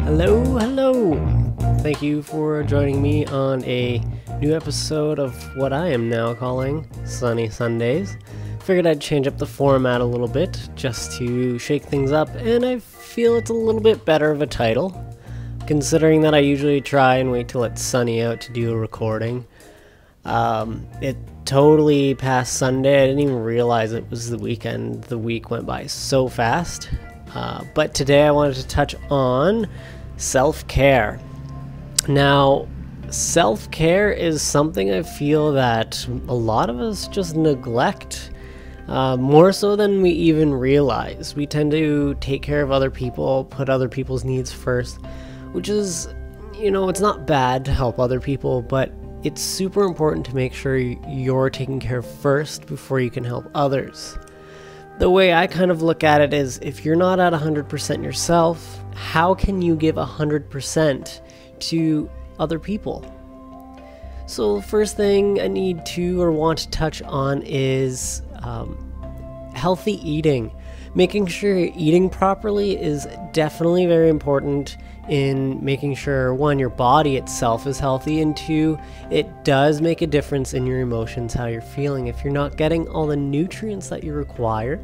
Hello. Thank you for joining me on a new episode of what I am now calling Sunny Sundays. Figured I'd change up the format a little bit just to shake things up, and I feel it's a little bit better of a title, considering that I usually try and wait till it's sunny out to do a recording. It totally passed Sunday. I didn't even realize it was the weekend. The week went by so fast. But today I wanted to touch on self-care. Now, self-care is something I feel that a lot of us just neglect, more so than we even realize. We tend to take care of other people, put other people's needs first, which is, it's not bad to help other people, but it's super important to make sure you're taken care of first before you can help others. The way I kind of look at it is, if you're not at 100% yourself, how can you give 100% to other people? So the first thing I need to or want to touch on is healthy eating. Making sure you're eating properly is definitely very important in making sure, one, your body itself is healthy, and two, it does make a difference in your emotions, how you're feeling. If you're not getting all the nutrients that you require,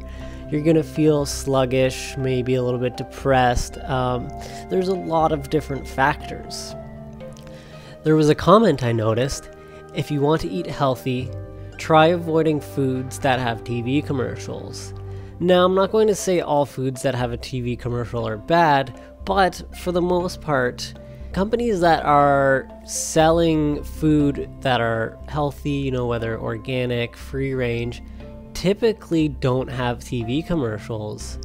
you're gonna feel sluggish, maybe a little bit depressed. There's a lot of different factors. There was a comment I noticed: if you want to eat healthy, try avoiding foods that have TV commercials. Now, I'm not going to say all foods that have a TV commercial are bad, but for the most part, companies that are selling food that are healthy, whether organic, free range, typically don't have TV commercials.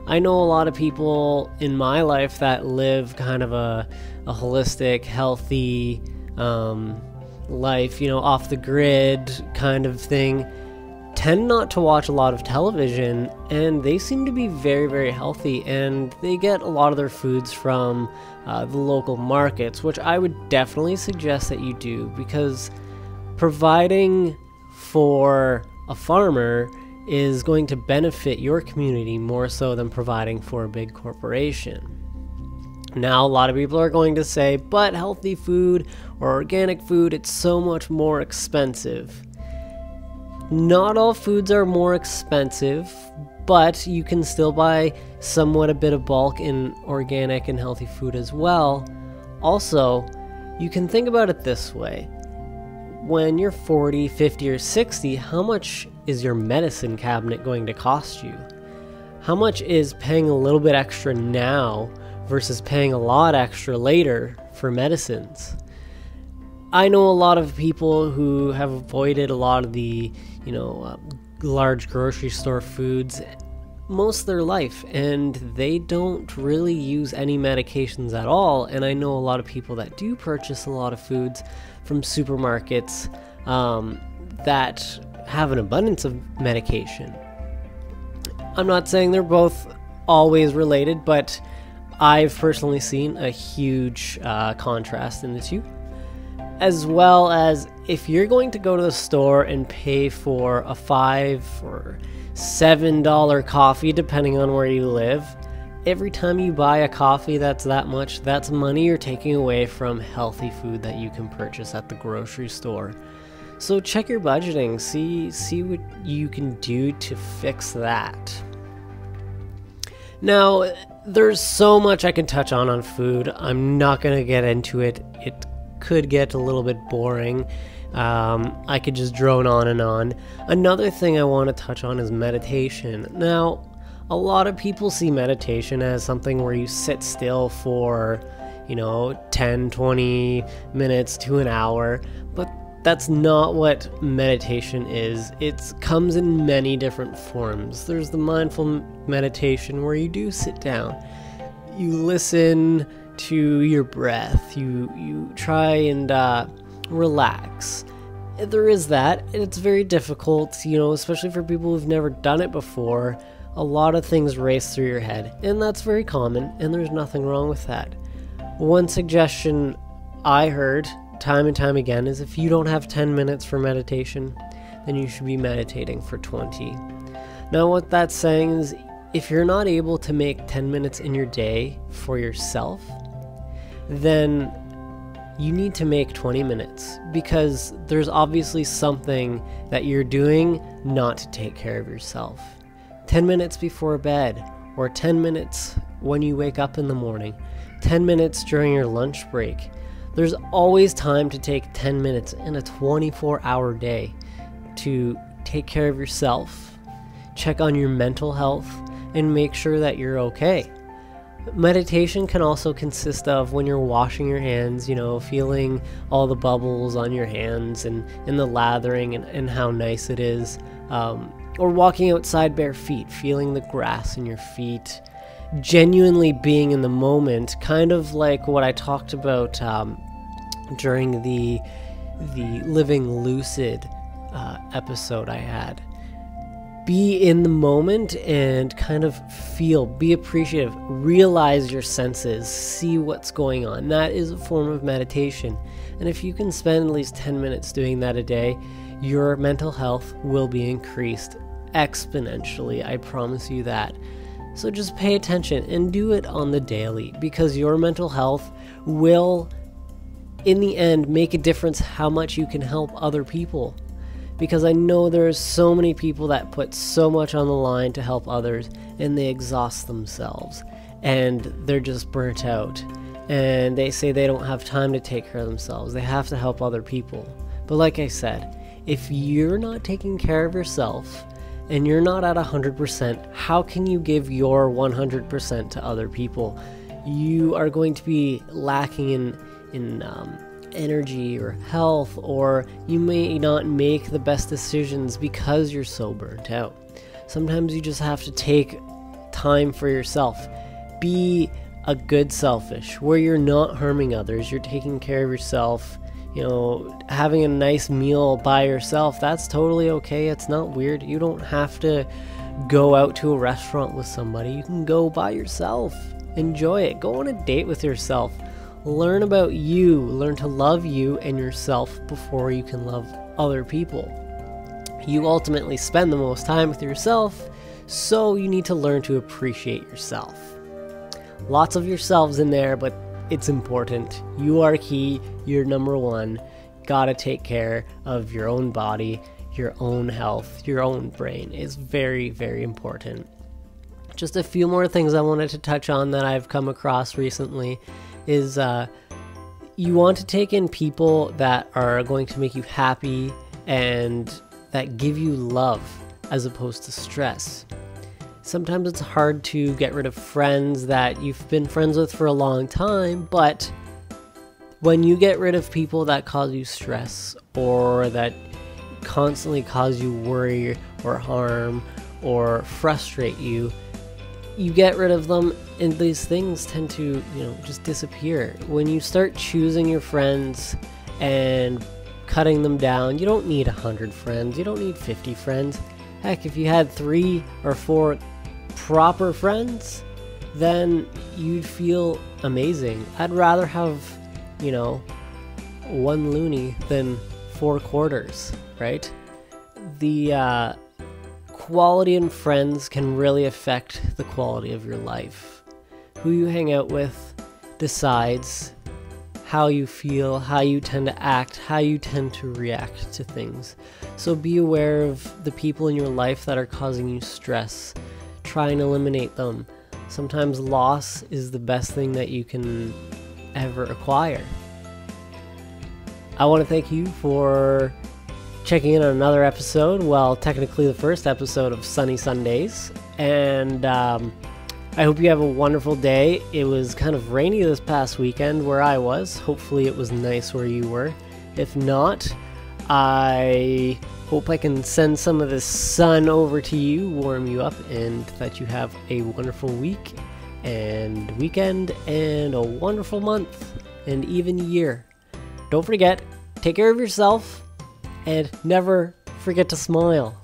I know a lot of people in my life that live kind of a holistic, healthy life, off the grid kind of thing, tend not to watch a lot of television, and they seem to be very, very healthy, and they get a lot of their foods from the local markets, which I would definitely suggest that you do, because providing for a farmer is going to benefit your community more so than providing for a big corporation. Now, a lot of people are going to say, but healthy food or organic food, it's so much more expensive. Not all foods are more expensive, but you can still buy somewhat a bit of bulk in organic and healthy food as well. Also, you can think about it this way. When you're 40, 50, or 60, how much is your medicine cabinet going to cost you? How much is paying a little bit extra now versus paying a lot extra later for medicines? I know a lot of people who have avoided a lot of the, large grocery store foods most of their life, and they don't really use any medications at all. And I know a lot of people that do purchase a lot of foods from supermarkets that have an abundance of medication. I'm not saying they're both always related, but I've personally seen a huge contrast in the two. As well as, if you're going to go to the store and pay for a $5 or $7 coffee, depending on where you live, every time you buy a coffee that's that much, that's money you're taking away from healthy food that you can purchase at the grocery store. So check your budgeting, see what you can do to fix that. Now, there's so much I can touch on food. I'm not going to get into it. It could get a little bit boring. I could just drone on and on. Another thing I want to touch on is meditation. Now, a lot of people see meditation as something where you sit still for, 10, 20 minutes to an hour, but that's not what meditation is. It comes in many different forms. There's the mindful meditation where you do sit down, you listen to your breath, you try and relax. There is that, and it's very difficult, especially for people who've never done it before. A lot of things race through your head, and that's very common, and there's nothing wrong with that. One suggestion I heard time and time again is, if you don't have 10 minutes for meditation, then you should be meditating for 20. Now, what that's saying is, if you're not able to make 10 minutes in your day for yourself, then you need to make 20 minutes, because there's obviously something that you're doing not to take care of yourself. 10 minutes before bed, or 10 minutes when you wake up in the morning, 10 minutes during your lunch break. There's always time to take 10 minutes in a 24-hour day to take care of yourself, check on your mental health, and make sure that you're okay. Meditation can also consist of when you're washing your hands, feeling all the bubbles on your hands and the lathering and how nice it is. Or walking outside bare feet, feeling the grass in your feet. Genuinely being in the moment, kind of like what I talked about during the Living Lucid episode I had. Be in the moment and kind of feel, be appreciative, realize your senses, see what's going on. That is a form of meditation. And if you can spend at least 10 minutes doing that a day, your mental health will be increased exponentially. I promise you that. So just pay attention and do it on the daily, because your mental health will, in the end, make a difference how much you can help other people. Because I know there's so many people that put so much on the line to help others, and they exhaust themselves and they're just burnt out, and they say they don't have time to take care of themselves. They have to help other people. But like I said, if you're not taking care of yourself and you're not at 100%, how can you give your 100% to other people? You are going to be lacking in energy or health, or you may not make the best decisions because you're so burnt out. Sometimes you just have to take time for yourself. Be a good selfish, where you're not harming others, you're taking care of yourself. Having a nice meal by yourself, that's totally okay. It's not weird. You don't have to go out to a restaurant with somebody. You can go by yourself. Enjoy it. Go on a date with yourself. Learn about you. Learn to love you and yourself before you can love other people. You ultimately spend the most time with yourself, so you need to learn to appreciate yourself. Lots of yourselves in there, but it's important. You are key. You're number one. Gotta take care of your own body, your own health, your own brain is very, very important. Just a few more things I wanted to touch on that I've come across recently is you want to take in people that are going to make you happy and that give you love as opposed to stress. Sometimes it's hard to get rid of friends that you've been friends with for a long time, but when you get rid of people that cause you stress or that constantly cause you worry or harm or frustrate you, you get rid of them and these things tend to, just disappear. When you start choosing your friends and cutting them down, you don't need 100 friends, you don't need 50 friends. Heck, if you had 3 or 4 proper friends, then you'd feel amazing. I'd rather have, 1 loony than 4 quarters, right? The quality in friends can really affect the quality of your life. Who you hang out with decides how you feel, how you tend to act, how you tend to react to things. So be aware of the people in your life that are causing you stress. Try and eliminate them. Sometimes loss is the best thing that you can ever acquire. I want to thank you for checking in on another episode. Well, technically the first episode of Sunny Sundays. And I hope you have a wonderful day. It was kind of rainy this past weekend where I was. Hopefully it was nice where you were. If not, I hope I can send some of this sun over to you, warm you up, and that you have a wonderful week and weekend and a wonderful month and even year. Don't forget, take care of yourself and never forget to smile.